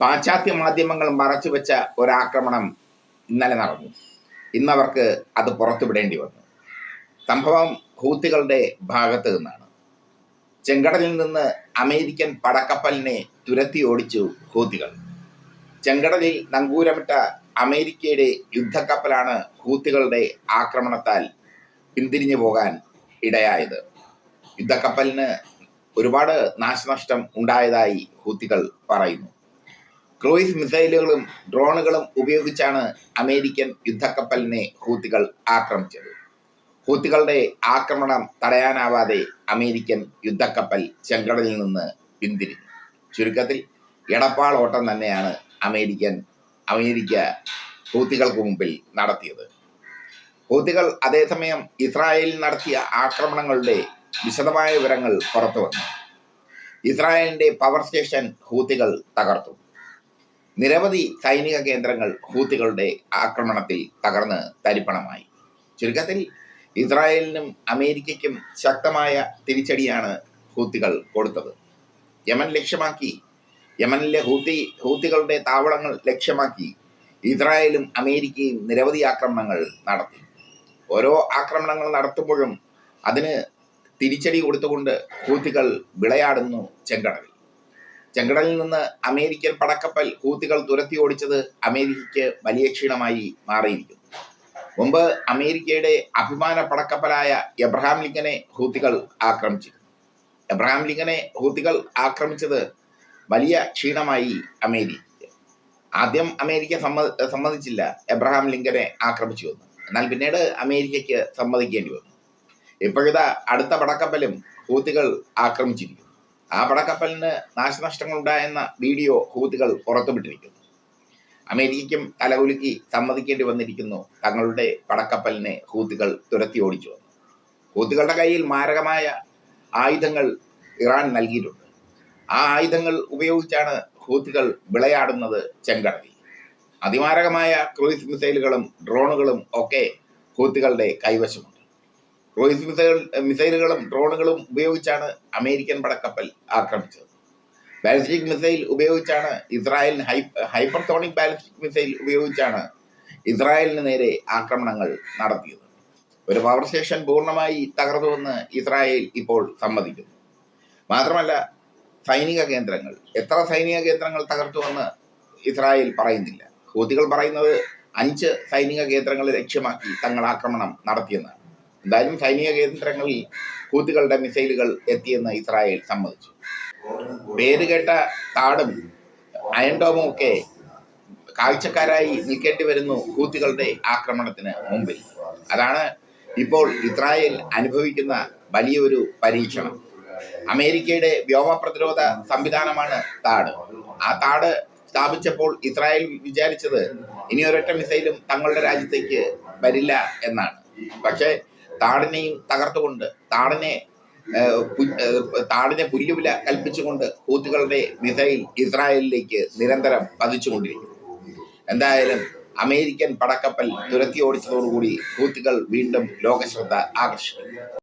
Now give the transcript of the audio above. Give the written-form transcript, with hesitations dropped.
പാശ്ചാത്യ മാധ്യമങ്ങൾ മറച്ചുവെച്ച ഒരാക്രമണം ഇന്നലെ നടന്നു. ഇന്നവർക്ക് അത് പുറത്തുവിടേണ്ടി വന്നു. സംഭവം ഹൂത്തികളുടെ ഭാഗത്ത് നിന്നാണ്. ചെങ്കടലിൽ നിന്ന് അമേരിക്കൻ പടക്കപ്പലിനെ തുരത്തി ഓടിച്ചു ഹൂത്തികൾ. ചെങ്കടലിൽ നങ്കൂരമിട്ട അമേരിക്കയുടെ യുദ്ധക്കപ്പലാണ് ഹൂത്തികളുടെ ആക്രമണത്താൽ പിന്തിരിഞ്ഞു പോകാൻ ഇടയായത്. യുദ്ധക്കപ്പലിന് ഒരുപാട് നാശനഷ്ടം ഉണ്ടായതായി ഹൂത്തികൾ പറയുന്നു. ക്രൂയിസ് മിസൈലുകളും ഡ്രോണുകളും ഉപയോഗിച്ചാണ് അമേരിക്കൻ യുദ്ധക്കപ്പലിനെ ഹൂത്തികൾ ആക്രമിച്ചത്. ഹൂത്തികളുടെ ആക്രമണം തടയാനാവാതെ അമേരിക്കൻ യുദ്ധക്കപ്പൽ ചെങ്കടലിൽ നിന്ന് പിന്തിരിഞ്ഞു. ചുരുക്കത്തിൽ എടപ്പാളോട്ടം തന്നെയാണ് അമേരിക്ക ഹൂത്തികൾക്ക് മുമ്പിൽ നടത്തിയത്. ഹൂത്തികൾ അതേസമയം ഇസ്രായേലിൽ നടത്തിയ ആക്രമണങ്ങളുടെ വിശദമായ വിവരങ്ങൾ പുറത്തു വന്നു. ഇസ്രായേലിന്റെ പവർ സ്റ്റേഷൻ ഹൂത്തികൾ തകർത്തു. നിരവധി സൈനിക കേന്ദ്രങ്ങൾ ഹൂത്തികളുടെ ആക്രമണത്തിൽ തകർന്ന് തരിപ്പണമായി. ചുരുക്കത്തിൽ ഇസ്രായേലിനും അമേരിക്കയ്ക്കും ശക്തമായ തിരിച്ചടിയാണ് ഹൂത്തികൾ കൊടുത്തത്. യമനിലെ ഹൂത്തികളുടെ താവളങ്ങൾ ലക്ഷ്യമാക്കി ഇസ്രായേലും അമേരിക്കയും നിരവധി ആക്രമണങ്ങൾ നടത്തി. ഓരോ ആക്രമണങ്ങൾ നടത്തുമ്പോഴും അതിന് തിരിച്ചടി കൊടുത്തുകൊണ്ട് ഹൂത്തികൾ വിളയാടുന്നു ചെങ്കടലിൽ നിന്ന് അമേരിക്കൻ പടക്കപ്പൽ ഹൂത്തികൾ തുരത്തി ഓടിച്ചത് അമേരിക്കയ്ക്ക് വലിയ ക്ഷീണമായി മാറിയിരിക്കുന്നു. മുമ്പ് അമേരിക്കയുടെ അഭിമാന പടക്കപ്പലായ എബ്രഹാം ലിങ്കനെ ഹൂത്തികൾ ആക്രമിച്ചിരുന്നു. എബ്രഹാം ലിങ്കനെ ഹൂത്തികൾ ആക്രമിച്ചത് വലിയ ക്ഷീണമായി അമേരിക്കയ്ക്ക്. ആദ്യം അമേരിക്ക സമ്മതിച്ചില്ല എബ്രഹാം ലിങ്കനെ ആക്രമിച്ചു വന്നു. എന്നാൽ പിന്നീട് അമേരിക്കയ്ക്ക് സമ്മതിക്കേണ്ടി വന്നു. ഇപ്പോഴത്തെ അടുത്ത പടക്കപ്പലും ഹൂത്തികൾ ആക്രമിച്ചിരിക്കുന്നു. ആ പടക്കപ്പലിന് നാശനഷ്ടങ്ങൾ ഉണ്ടായെന്ന വീഡിയോ ഹൂത്തികൾ പുറത്തുവിട്ടിരിക്കുന്നു. അമേരിക്കയ്ക്കും തലകുലുക്കി സമ്മതിക്കേണ്ടി വന്നിരിക്കുന്നു തങ്ങളുടെ പടക്കപ്പലിനെ ഹൂത്തികൾ തുരത്തി ഓടിച്ചു വന്നു. ഹൂത്തികളുടെ കയ്യിൽ മാരകമായ ആയുധങ്ങൾ ഇറാൻ നൽകിയിട്ടുണ്ട്. ആ ആയുധങ്ങൾ ഉപയോഗിച്ചാണ് ഹൂത്തികൾ വിളയാടുന്നത് ചെങ്കടലിൽ. അതിമാരകമായ ക്രൂയിസ് മിസൈലുകളും ഡ്രോണുകളും ഒക്കെ ഹൂത്തികളുടെ കൈവശമുണ്ട്. ക്രൂയിസ് മിസൈലുകളും ഡ്രോണുകളും ഉപയോഗിച്ചാണ് അമേരിക്കൻ പടക്കപ്പൽ ആക്രമിച്ചത്. ബാലിസ്റ്റിക് മിസൈൽ ഉപയോഗിച്ചാണ് ഇസ്രായേലിന് ഹൈപ്പർസോണിക് ബാലിസ്റ്റിക് മിസൈൽ ഉപയോഗിച്ചാണ് ഇസ്രായേലിന് നേരെ ആക്രമണങ്ങൾ നടത്തിയത്. ഒരു പവർ സ്റ്റേഷൻ പൂർണ്ണമായി തകർന്നുവെന്ന് ഇസ്രായേൽ ഇപ്പോൾ സമ്മതിക്കുന്നു. മാത്രമല്ല, എത്ര സൈനിക കേന്ദ്രങ്ങൾ തകർത്തുവെന്ന് ഇസ്രായേൽ പറയുന്നില്ല. ഹൂത്തികൾ പറയുന്നത് 5 സൈനിക കേന്ദ്രങ്ങൾ ലക്ഷ്യമാക്കി തങ്ങൾ ആക്രമണം നടത്തിയെന്നാണ്. എന്തായാലും സൈനിക കേന്ദ്രങ്ങളിൽ ഹൂത്തികളുടെ മിസൈലുകൾ എത്തിയെന്ന് ഇസ്രായേൽ സമ്മതിച്ചു. പേരുകേട്ട താടും അയൺഡോമും ഒക്കെ കാഴ്ചക്കാരായി നിൽക്കേണ്ടി വരുന്നു ഹൂത്തികളുടെ ആക്രമണത്തിന് മുമ്പിൽ. അതാണ് ഇപ്പോൾ ഇസ്രായേൽ അനുഭവിക്കുന്ന വലിയൊരു പരീക്ഷണം. അമേരിക്കയുടെ വ്യോമ പ്രതിരോധ സംവിധാനമാണ് താഡ്. ആ താഡ് സ്ഥാപിച്ചപ്പോൾ ഇസ്രായേൽ വിചാരിച്ചത് ഇനി ഒരൊറ്റ മിസൈലും തങ്ങളുടെ രാജ്യത്തേക്ക് വരില്ല എന്നാണ്. പക്ഷേ താടിനെയും തകർത്തുകൊണ്ട് താടിനെ പുല്ലുവില കൽപ്പിച്ചുകൊണ്ട് ഹൂത്തികളുടെ മിസൈൽ ഇസ്രായേലിലേക്ക് നിരന്തരം പതിച്ചുകൊണ്ടിരിക്കുന്നു. എന്തായാലും അമേരിക്കൻ പടക്കപ്പൽ തുരത്തി ഓടിച്ചതോടുകൂടി ഹൂത്തികൾ വീണ്ടും ലോകശ്രദ്ധ ആകർഷിക്കും.